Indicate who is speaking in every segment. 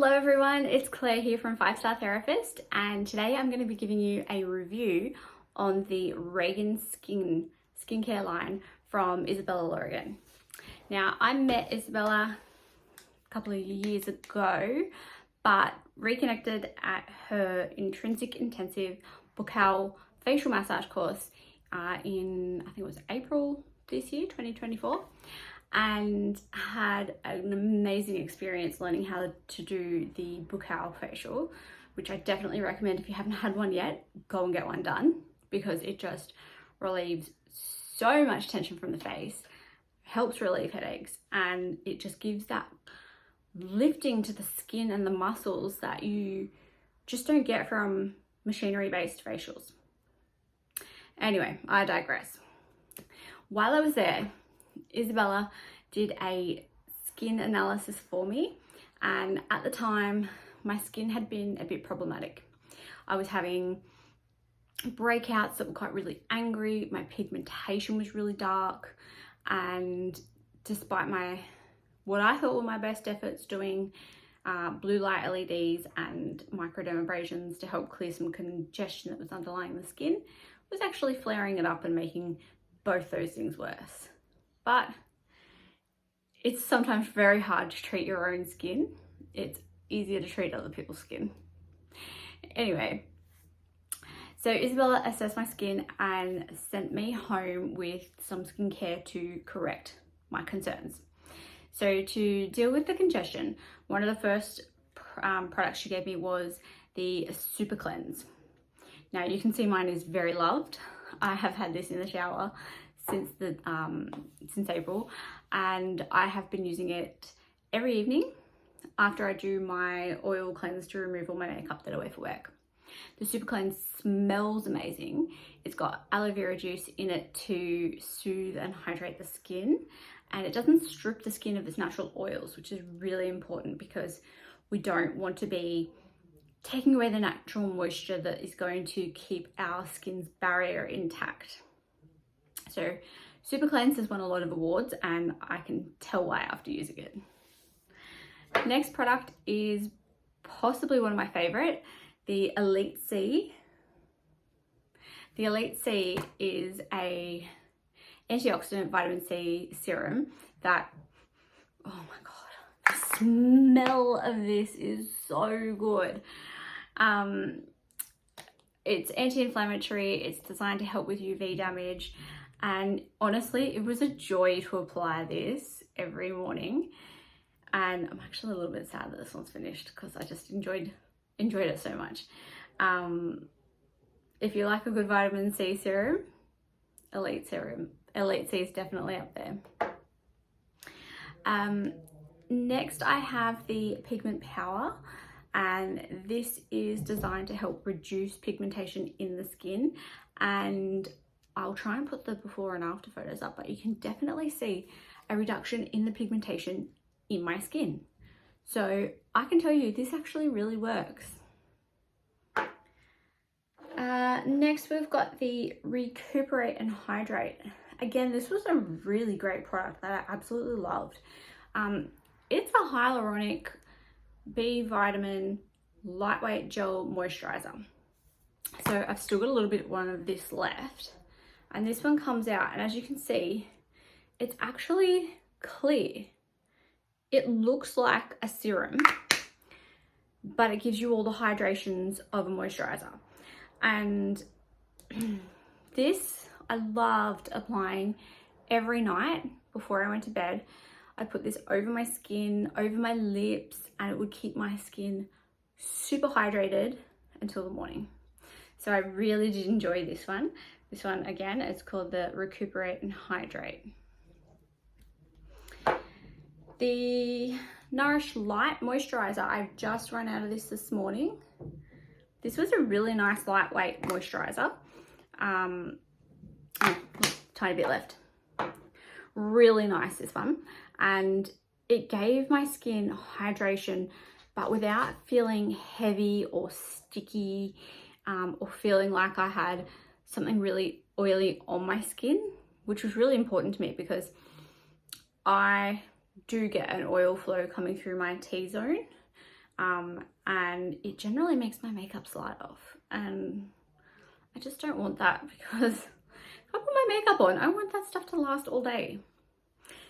Speaker 1: Hello everyone, it's Claire here from 5-Star Therapist, and today I'm going to be giving you a review on the Ragan skincare line from Isabella Loneragan. Now, I met Isabella a couple of years ago, but reconnected at her Intrinsic Intensive Buccal facial massage course in, I think it was April this year, 2024. And had an amazing experience learning how to do the Buccal facial, which I definitely recommend. If you haven't had one yet, go and get one done, because it just relieves so much tension from the face, helps relieve headaches, and it just gives that lifting to the skin and the muscles that you just don't get from machinery-based facials. Anyway, I digress. While I was there, Isabella did a skin analysis for me, and at the time my skin had been a bit problematic. I was having breakouts that were quite really angry, my pigmentation was really dark, and despite what I thought were my best efforts doing blue light LEDs and microdermabrasions to help clear some congestion that was underlying the skin, was actually flaring it up and making both those things worse. But it's sometimes very hard to treat your own skin. It's easier to treat other people's skin. Anyway, so Isabella assessed my skin and sent me home with some skincare to correct my concerns. So to deal with the congestion, one of the first products she gave me was the Super Cleanse. Now you can see mine is very loved. I have had this in the shower since April, and I have been using it every evening after I do my oil cleanse to remove all my makeup that I wear for work. The Super Cleanse smells amazing. It's got aloe vera juice in it to soothe and hydrate the skin, and it doesn't strip the skin of its natural oils, which is really important because we don't want to be taking away the natural moisture that is going to keep our skin's barrier intact. So Super Cleanse has won a lot of awards, and I can tell why after using it. Next product is possibly one of my favorite, the Elite C. The Elite C is a antioxidant vitamin C serum that, oh my God, the smell of this is so good. It's anti-inflammatory, it's designed to help with UV damage, and honestly, it was a joy to apply this every morning. And I'm actually a little bit sad that this one's finished because I just enjoyed it so much. If you like a good vitamin C serum, Elite C is definitely up there. Next I have the Pigment Power, and this is designed to help reduce pigmentation in the skin, and I'll try and put the before and after photos up, but you can definitely see a reduction in the pigmentation in my skin. So I can tell you this actually really works. Next we've got the Recuperate and Hydrate. Again, this was a really great product that I absolutely loved. It's a hyaluronic B vitamin lightweight gel moisturizer. So I've still got a little bit of this left, and this one comes out, and as you can see, it's actually clear. It looks like a serum, but it gives you all the hydrations of a moisturizer. And this I loved applying every night before I went to bed. I put this over my skin, over my lips, and it would keep my skin super hydrated until the morning. So I really did enjoy this one. This one, again, is called the Recuperate and Hydrate. The Nourish Light Moisturizer, I've just run out of this morning. This was a really nice lightweight moisturizer. Tiny bit left. Really nice, this one. And it gave my skin hydration, but without feeling heavy or sticky, or feeling like I had something really oily on my skin, which was really important to me because I do get an oil flow coming through my T-zone, and it generally makes my makeup slide off, and I just don't want that, because if I put my makeup on, I want that stuff to last all day.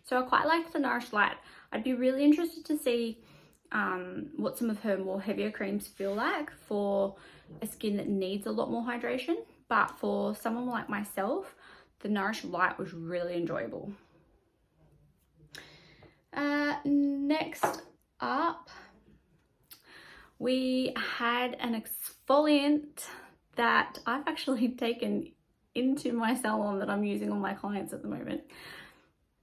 Speaker 1: So I quite like the Nourish Light. I'd be really interested to see what some of her more heavier creams feel like for a skin that needs a lot more hydration. But for someone like myself, the Nourish Light was really enjoyable. Next up, we had an exfoliant that I've actually taken into my salon that I'm using on my clients at the moment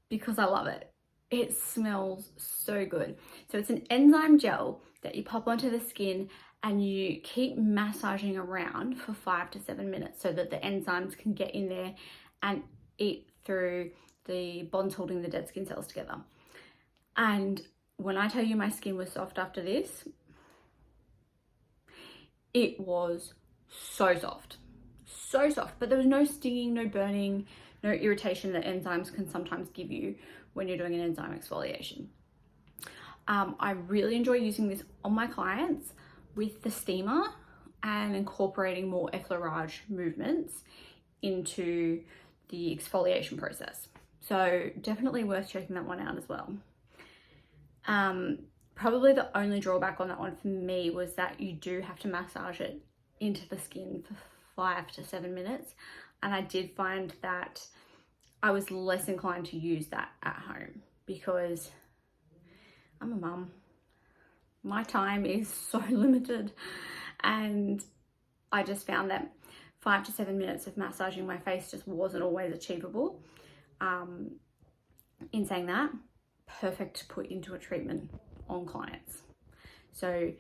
Speaker 1: because I love it. It smells so good. So it's an enzyme gel that you pop onto the skin and you keep massaging around for 5 to 7 minutes so that the enzymes can get in there and eat through the bonds holding the dead skin cells together. And when I tell you my skin was soft after this, it was so soft, but there was no stinging, no burning, no irritation that enzymes can sometimes give you when you're doing an enzyme exfoliation. I really enjoy using this on my clients with the steamer and incorporating more effleurage movements into the exfoliation process. So definitely worth checking that one out as well. Probably the only drawback on that one for me was that you do have to massage it into the skin for 5 to 7 minutes. And I did find that I was less inclined to use that at home because I'm a mum. My time is so limited, and I just found that 5 to 7 minutes of massaging my face just wasn't always achievable. In saying that, perfect to put into a treatment on clients. So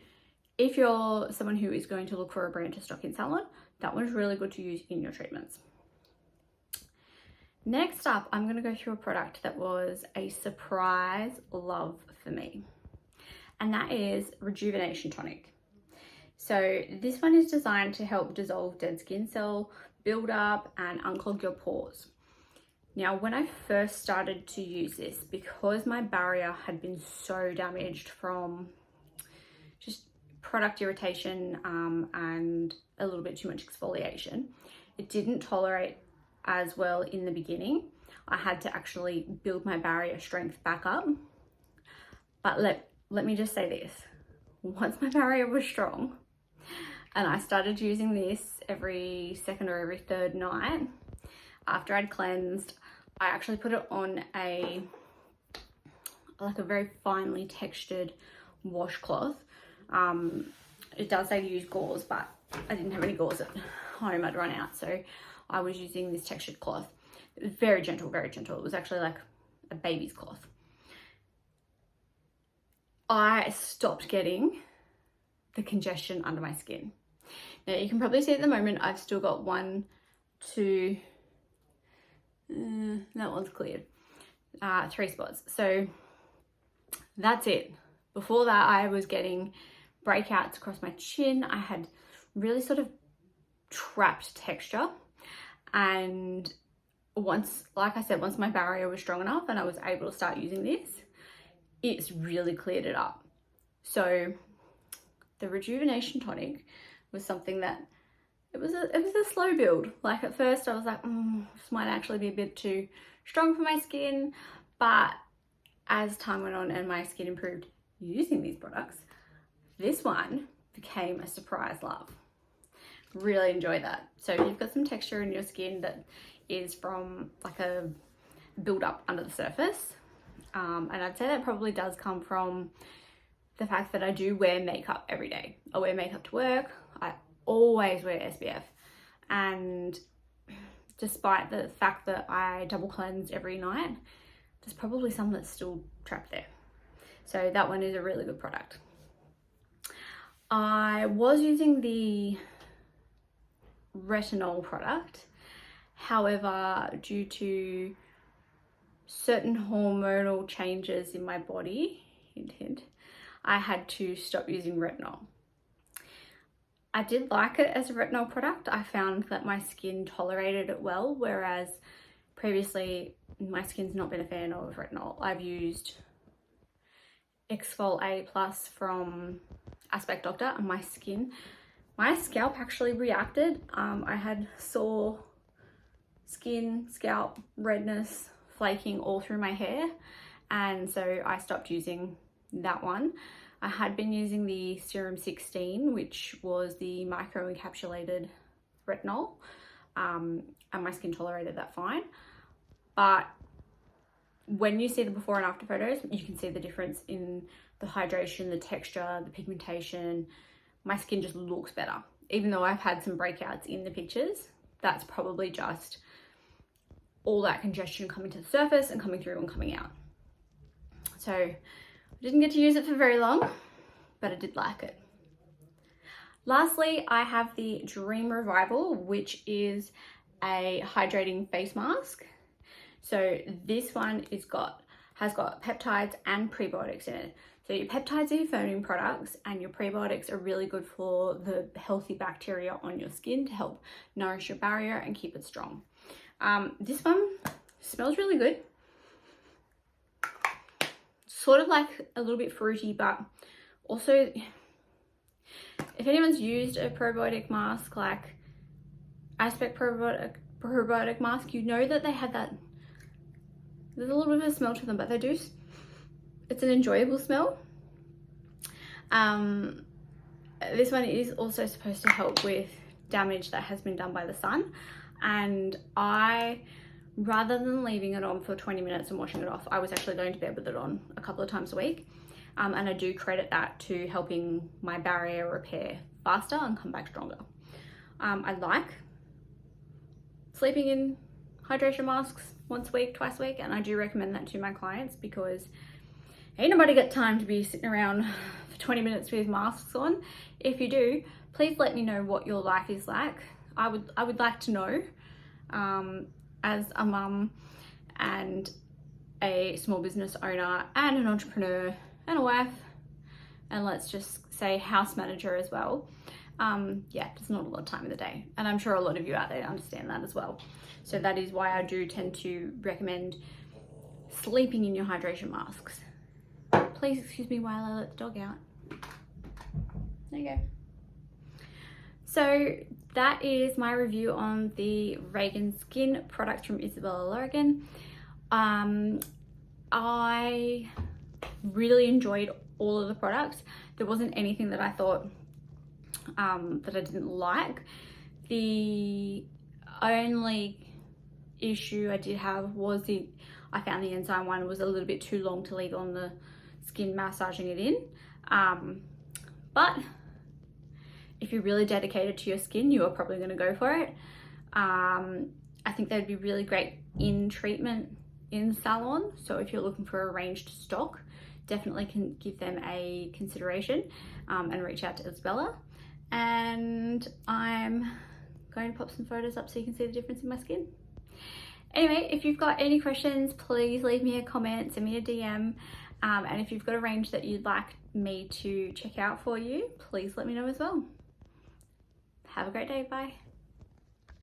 Speaker 1: if you're someone who is going to look for a brand to stock in salon, that one's really good to use in your treatments. Next up, I'm going to go through a product that was a surprise love for me, and that is Rejuvenation Tonic. So this one is designed to help dissolve dead skin cell buildup and unclog your pores. Now, when I first started to use this, because my barrier had been so damaged from just product irritation and a little bit too much exfoliation, it didn't tolerate as well in the beginning. I had to actually build my barrier strength back up. But let me just say this. Once my barrier was strong and I started using this every second or every third night, after I'd cleansed, I actually put it on a very finely textured washcloth. It does say to use gauze, but I didn't have any gauze at home. I'd run out, so I was using this textured cloth. It was very gentle, very gentle. It was actually like a baby's cloth. I stopped getting the congestion under my skin. Now you can probably see at the moment I've still got 1, 2, that one's cleared, 3 spots. So that's it. Before that, I was getting breakouts across my chin. I had really sort of trapped texture, and once my barrier was strong enough and I was able to start using this, it's really cleared it up. So the Rejuvenation Tonic was something that it was a slow build. Like at first I was like, this might actually be a bit too strong for my skin, but as time went on and my skin improved using these products, this one became a surprise love. Really enjoy that. So you've got some texture in your skin that is from like a build up under the surface. And I'd say that probably does come from the fact that I do wear makeup every day. I wear makeup to work. I always wear SPF. And despite the fact that I double cleanse every night, there's probably some that's still trapped there. So that one is a really good product. I was using the retinol product. However, due to certain hormonal changes in my body, hint, hint, I had to stop using retinol. I did like it as a retinol product. I found that my skin tolerated it well, whereas previously my skin's not been a fan of retinol. I've used Exfol A Plus from Aspect Doctor, and my scalp actually reacted. I had sore skin, scalp, redness, flaking all through my hair, and so I stopped using that one. I had been using the Serum 16, which was the micro-encapsulated retinol, and my skin tolerated that fine. But when you see the before and after photos, you can see the difference in the hydration, the texture, the pigmentation. My skin just looks better. Even though I've had some breakouts in the pictures, that's probably just all that congestion coming to the surface and coming through and coming out. So I didn't get to use it for very long, but I did like it. Lastly, I have the Dream Revival, which is a hydrating face mask. So this one has got peptides and prebiotics in it. So your peptides are your foaming products, and your prebiotics are really good for the healthy bacteria on your skin to help nourish your barrier and keep it strong. This one smells really good. Sort of like a little bit fruity, but also if anyone's used a probiotic mask like Aspect probiotic mask, you know that they have that, there's a little bit of a smell to them, but they do, it's an enjoyable smell. This one is also supposed to help with damage that has been done by the sun, and rather than leaving it on for 20 minutes and washing it off, I was actually going to bed with it on a couple of times a week, and I do credit that to helping my barrier repair faster and come back stronger. I like sleeping in hydration masks once a week, twice a week, and I do recommend that to my clients because ain't nobody got time to be sitting around for 20 minutes with masks on. If you do, please let me know what your life is like. I would like to know, as a mum and a small business owner and an entrepreneur and a wife, and let's just say house manager as well. Yeah, there's not a lot of time in the day, and I'm sure a lot of you out there understand that as well. So that is why I do tend to recommend sleeping in your hydration masks. Please excuse me while I let the dog out. There you go. So that is my review on the Ragan Skin products from Isabella Loneragan. I really enjoyed all of the products. There wasn't anything that I thought that I didn't like. The only issue I did have was I found the enzyme one was a little bit too long to leave on the skin, massaging it in. But if you're really dedicated to your skin, you are probably going to go for it. I think they'd be really great in treatment in salon. So if you're looking for a ranged stock, definitely can give them a consideration, and reach out to Isabella. And I'm going to pop some photos up so you can see the difference in my skin. Anyway, if you've got any questions, please leave me a comment, send me a DM. And if you've got a range that you'd like me to check out for you, please let me know as well. Have a great day. Bye.